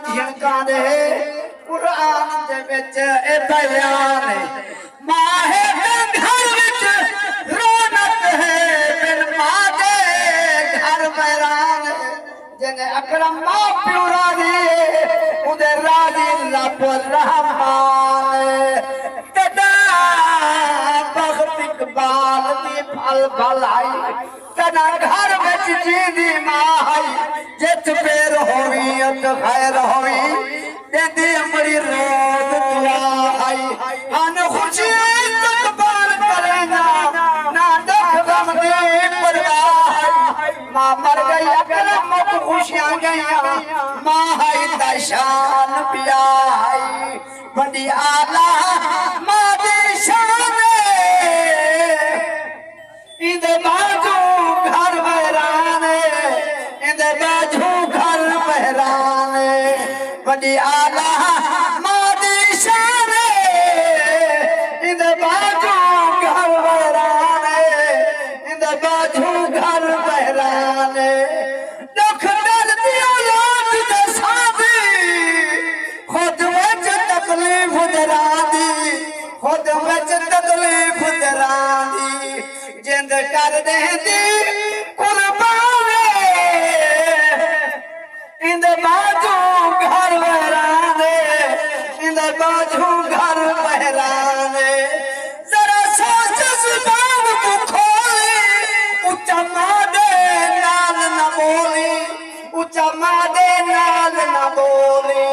झिणकारे कुरान दे विच ए बयान माहे घर विच रौनक है बिन मां दे घर बैरान जिने अकरम मां प्यो राजी उदे राजी रब रहमान तदा बख्त इकबाल दी फल भलाई तना घर विच जींदी मां आई जित पेर होवी अत खैर होवी देंदी अमरी रोज दुआ आई अन खुशी इस्तकबाल करेगा ना दुख गम दी परवाह मां मर गई अकरम को खुशियां गईया मां आई दा शान प्याई बड़ी आला मां दी शान इंदे बाजू घर बहराने इंदे बाजू घर बहराने बड़ी आला मां दी शान इंदे बाजू घर बहराने इंदे बाजू घर बहराने दुख दर्द दी औलाद दे साथी खुद विच तकलीफ दरादी खुद विच तकलीफ दरादी जिंद कर देंदी कुर्बान इंदे बाजू घर बहराने इंदे बाजू घर बहराने जरा सोच जुबान को खोली उच्चा मादे नाल न बोली उच्चा मादे नाल न बोली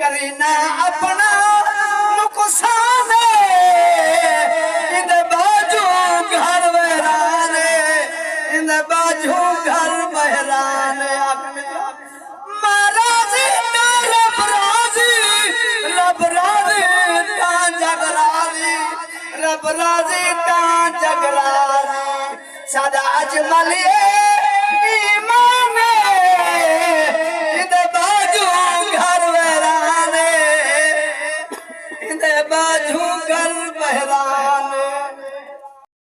करी ना अपना नुकसान इंदे बाजू घर बहराने इंदे बाजू घर बहराने महाराजी रब राजी ता जगराजी रब राजी ता जगराजी सदा अजमलिए